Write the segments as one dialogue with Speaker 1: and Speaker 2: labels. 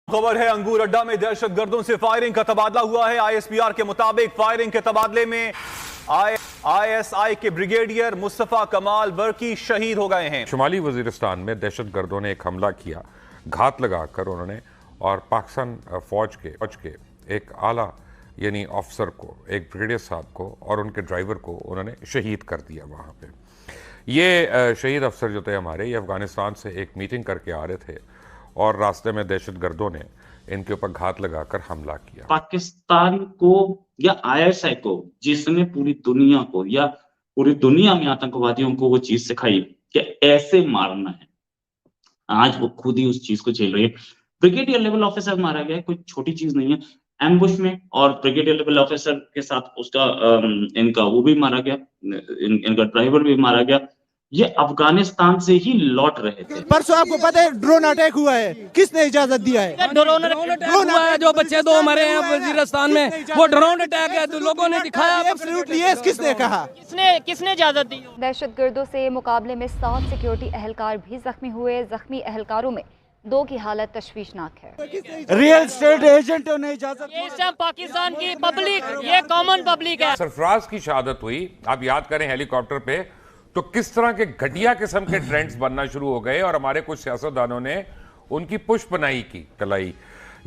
Speaker 1: खबर है अंगूर अड्डा में दहशतगर्दों से फायरिंग का तबादला हुआ है। आईएसपीआर के मुताबिक फायरिंग के तबादले में आईएसआई के ब्रिगेडियर मुस्तफा कमाल बर्की शहीद हो गए हैं।
Speaker 2: शुमाली वजीरिस्तान में दहशतगर्दों ने एक हमला किया, घात लगाकर उन्होंने और पाकिस्तान फौज के एक आला यानी ऑफिसर को, एक ब्रिगेडियर साहब को और उनके ड्राइवर को उन्होंने शहीद कर दिया। वहाँ पे ये शहीद अफसर जो थे हमारे, ये अफगानिस्तान से एक मीटिंग करके आ रहे थे और रास्ते में दहशतगर्दों ने इनके ऊपर घात लगाकर हमला किया।
Speaker 3: पाकिस्तान को या आईएसआई को, जिसने पूरी दुनिया को या पूरी दुनिया में आतंकवादियों को वो चीज सिखाई कि ऐसे मारना है, आज वो खुद ही उस चीज को झेल रही है। ब्रिगेडियर लेवल ऑफिसर मारा गया, कोई छोटी चीज नहीं है, एम्बुश में। और ब्रिगेडियर लेवल ऑफिसर के साथ उसका इनका वो भी मारा गया, इनका ड्राइवर भी मारा गया। ये अफगानिस्तान से ही लौट रहे थे।
Speaker 4: परसों आपको पता है ड्रोन अटैक हुआ है, किसने इजाजत दिया है?
Speaker 5: ड्रोन अटैक हुआ है, जो बच्चे दो मरे हैं वजीरिस्तान में, वो ड्रोन अटैक है, तो लोगों ने दिखाया।
Speaker 4: एब्सोल्युटली यस, किसने कहा?
Speaker 5: किसने इजाजत दी?
Speaker 6: दहशतगर्दों से मुकाबले में 7 सिक्योरिटी एहलकार भी जख्मी हुए। जख्मी एहलकारों में 2 की हालत तशवीशनाक है।
Speaker 4: रियल स्टेट एजेंटों ने इजाजत।
Speaker 5: ये सब पाकिस्तान की पब्लिक, ये कॉमन पब्लिक है।
Speaker 2: सरफराज की शहादत हुई, आप याद करें हेलीकॉप्टर पे, तो किस तरह के घटिया किस्म के ट्रेंड्स बनना शुरू हो गए और हमारे कुछ सियासतदानों ने उनकी पुष्पनाई की, कलाई,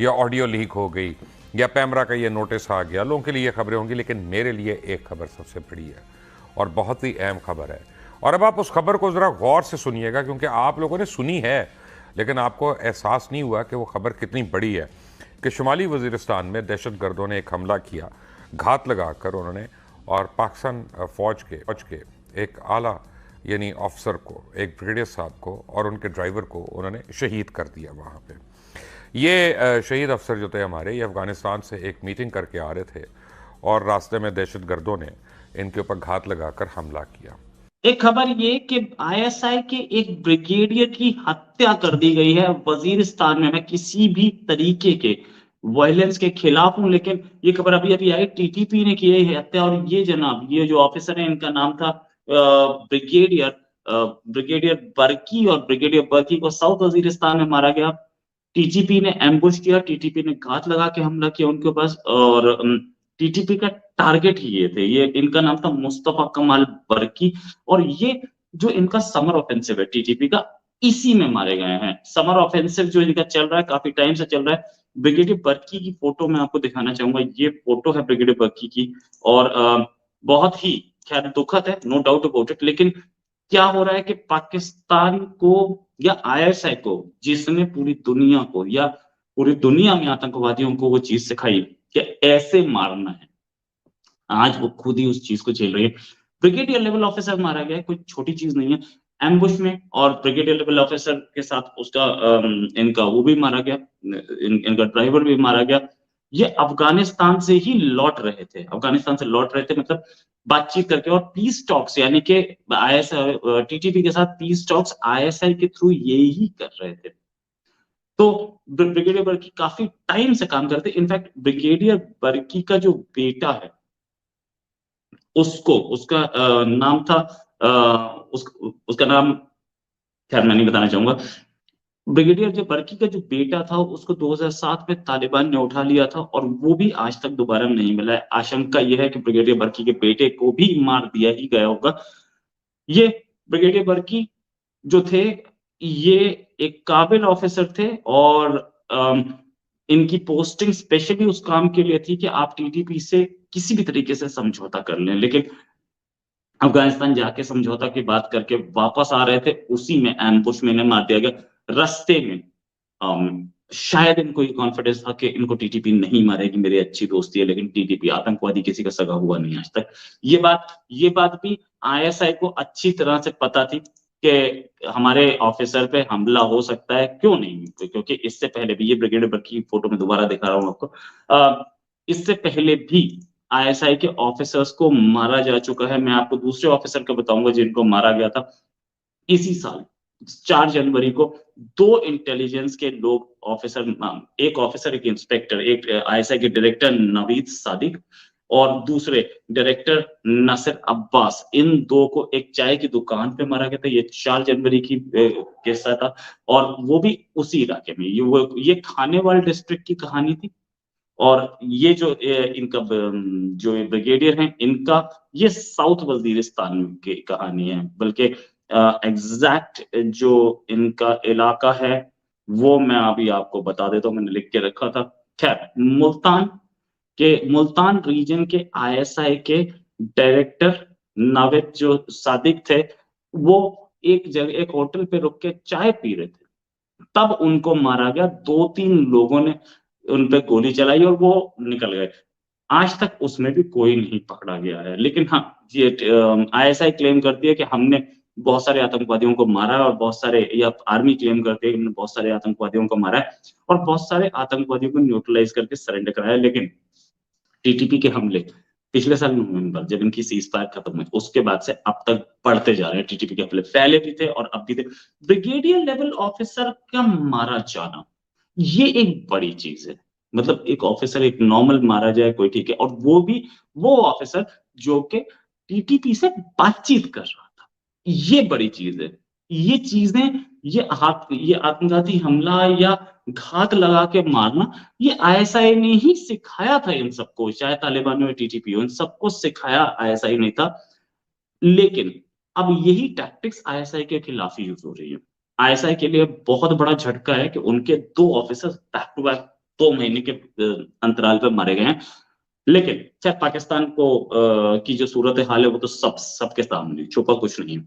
Speaker 2: या ऑडियो लीक हो गई, या पैमरा का ये नोटिस आ गया। लोगों के लिए खबरें होंगी, लेकिन मेरे लिए एक खबर सबसे बड़ी है और बहुत ही अहम खबर है। और अब आप उस खबर को जरा गौर से सुनिएगा, क्योंकि आप लोगों ने सुनी है लेकिन आपको एहसास नहीं हुआ कि वो खबर कितनी बड़ी है। कि शुमाली वजीरिस्तान में दहशतगर्दों ने एक हमला किया, घात लगाकर उन्होंने और पाकिस्तान फौज के एक आला यानी ऑफिसर को, एक ब्रिगेडियर साहब को और उनके ड्राइवर को उन्होंने शहीद कर दिया। वहाँ पे ये शहीद अफसर जो थे हमारे, ये अफगानिस्तान से एक मीटिंग करके आ रहे थे और रास्ते में दहशतगर्दों ने इनके ऊपर घात लगाकर हमला किया।
Speaker 3: एक खबर ये कि आईएसआई के एक ब्रिगेडियर की हत्या कर दी गई है वजीरिस्तान में। मैं किसी भी तरीके के वायलेंस के खिलाफ हूं, लेकिन ये खबर अभी आई, टीटीपी ने की है हत्या। और ये जनाब, ये जो ऑफिसर है, इनका नाम था ब्रिगेडियर बर्की, और ब्रिगेडियर बर्की को साउथ वजीरिस्तान में मारा गया। टीटीपी ने एम्बुश किया, टीटीपी ने घात लगा के हमला किया उनके पास, और टीटीपी का टारगेट ही ये थे। ये इनका नाम था मुस्तफा कमाल बर्की, और ये जो इनका समर ऑफेंसिव है टीटीपी का, इसी में मारे गए हैं। समर ऑफेंसिव जो इनका चल रहा है, काफी टाइम से चल रहा है। ब्रिगेडियर बर्की की फोटो मैं आपको दिखाना चाहूंगा। ये फोटो है ब्रिगेडियर बर्की की, और बहुत ही खैर दुखद है, नो डाउट अबाउट इट। लेकिन क्या हो रहा है कि पाकिस्तान को या आईएसआई को, जिसने पूरी दुनिया को या पूरी दुनिया में आतंकवादियों को वो चीज सिखाई कि ऐसे मारना है, आज वो खुद ही उस चीज को झेल रही है। ब्रिगेडियर लेवल ऑफिसर मारा गया, कोई छोटी चीज नहीं है, एम्बुश में। और ब्रिगेडियर लेवल ऑफिसर के साथ उसका इनका वो भी मारा गया, इनका ड्राइवर भी मारा गया। ये अफगानिस्तान से ही लौट रहे थे, मतलब बातचीत करके, और पीस टॉक्स, यानी कि आईएसआई टीटीपी के साथ पीस टॉक्स आईएसआई के थ्रू ये ही कर रहे थे। तो ब्रिगेडियर बर्की काफी टाइम से काम करते। इनफैक्ट ब्रिगेडियर बर्की का जो बेटा है, उसका नाम था, उसका नाम खैर मैं नहीं बताना चाहूंगा। ब्रिगेडियर जो बर्की का जो बेटा था, उसको 2007 में तालिबान ने उठा लिया था, और वो भी आज तक दोबारा नहीं मिला है। आशंका यह है कि ब्रिगेडियर बर्की के बेटे को भी मार दिया ही गया होगा। ये ब्रिगेडियर बर्की जो थे, ये एक काबिल ऑफिसर थे, और इनकी पोस्टिंग स्पेशली उस काम के लिए थी कि आप टीटीपी से किसी भी तरीके से समझौता कर लें। लेकिन अफगानिस्तान जाके समझौता की बात करके वापस आ रहे थे, उसी में एम्बुश में इन्हें मार दिया गया। रास्ते में शायद इनको ये कॉन्फिडेंस था कि इनको टीटीपी नहीं मारेगी, मेरी अच्छी दोस्ती है, लेकिन टीटीपी, आतंकवादी किसी का सगा हुआ नहीं आज तक। ये बात भी आईएसआई को अच्छी तरह से पता थी कि हमारे ऑफिसर पे हमला हो सकता है। क्यों नहीं? क्योंकि इससे पहले भी, ये ब्रिगेडियर बर्की की फोटो में दोबारा दिखा रहा हूं आपको, इससे पहले भी आईएसआई के ऑफिसर्स को मारा जा चुका है। मैं आपको दूसरे ऑफिसर का बताऊंगा जिनको मारा गया था इसी साल 4 जनवरी को। 2 इंटेलिजेंस के लोग, ऑफिसर, एक ऑफिसर, एक इंस्पेक्टर, एक आईएसआई के डायरेक्टर नवीद सादिक, और दूसरे डायरेक्टर नासिर अब्बास, इन दो को एक चाय की दुकान पे मारा गया था। ये 4 जनवरी की किस्सा था और वो भी उसी इलाके में। ये खानेवाल डिस्ट्रिक्ट की कहानी थी और ये जो इनका जो ब्रिगेडियर हैं इनका ये साउथ वजीरिस्तान की कहानी है, बल्कि एग्जैक्ट जो इनका इलाका है वो मैं अभी आपको बता देता हूँ, मैंने लिख के रखा था। खैर, मुल्तान रीजन के आईएसआई के डायरेक्टर नावेद जो सादिक थे, वो एक जगह एक होटल पे रुक के चाय पी रहे थे, तब उनको मारा गया। 2-3 लोगों ने उन पे गोली चलाई और वो निकल गए। आज तक उसमें भी कोई नहीं पकड़ा गया है। लेकिन हाँ, ये आईएसआई क्लेम करती है कि हमने बहुत सारे आतंकवादियों को मारा है और बहुत सारे, या आर्मी क्लेम करती है कि हमने बहुत सारे आतंकवादियों को मारा है और बहुत सारे आतंकवादियों को न्यूट्रलाइज करके सरेंडर कराया। लेकिन टीटीपी के हमले पिछले साल नवंबर जब इनकी सीज फायर खत्म हुई उसके बाद से अब तक बढ़ते जा रहे हैं टीटीपी के हमले। पहले भी थे और अब भी थे। ब्रिगेडियर लेवल ऑफिसर का मारा जाना ये एक बड़ी चीज है। मतलब एक ऑफिसर, एक नॉर्मल मारा जाए कोई, ठीक है, और वो भी वो ऑफिसर जो कि टीटीपी से बातचीत कर रहा था, ये बड़ी चीज है। ये चीजें, ये आत्मघाती हमला या घात लगा के मारना, ये आईएसआई ने ही सिखाया था इन सबको, चाहे तालिबान हो टीटीपी हो, इन सबको सिखाया आईएसआई ने था। लेकिन अब यही टैक्टिक्स आईएसआई के खिलाफ ही यूज हो रही है। आईएसआई के लिए बहुत बड़ा झटका है कि उनके 2 ऑफिसर्स बैक टू बैक 2 महीने के अंतराल पर मारे गए हैं। लेकिन चाहे पाकिस्तान को की जो सूरत हाल है वो तो सबके सामने, छुपा कुछ नहीं।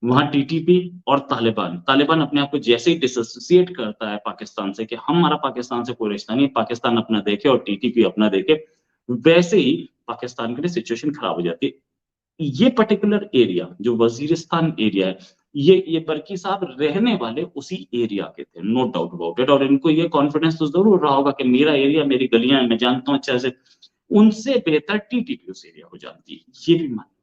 Speaker 3: वहां टीटीपी और तालिबान अपने आप को जैसे ही डिसोसिएट करता है पाकिस्तान से कि हमारा पाकिस्तान से कोई रिश्ता नहीं, पाकिस्तान अपना देखे और टीटीपी अपना देखे, वैसे ही पाकिस्तान के लिए सिचुएशन खराब हो जाती है। ये पर्टिकुलर एरिया जो वजीरिस्तान एरिया है, ये बर्की साहब रहने वाले उसी एरिया के थे, नो डाउट अबाउट इट। और इनको ये कॉन्फिडेंस तो जरूर रहा होगा कि मेरा एरिया, मेरी गलियां मैं जानता हूं अच्छे से, उनसे बेहतर टीटीपी उस एरिया को जानती है, ये भी मानना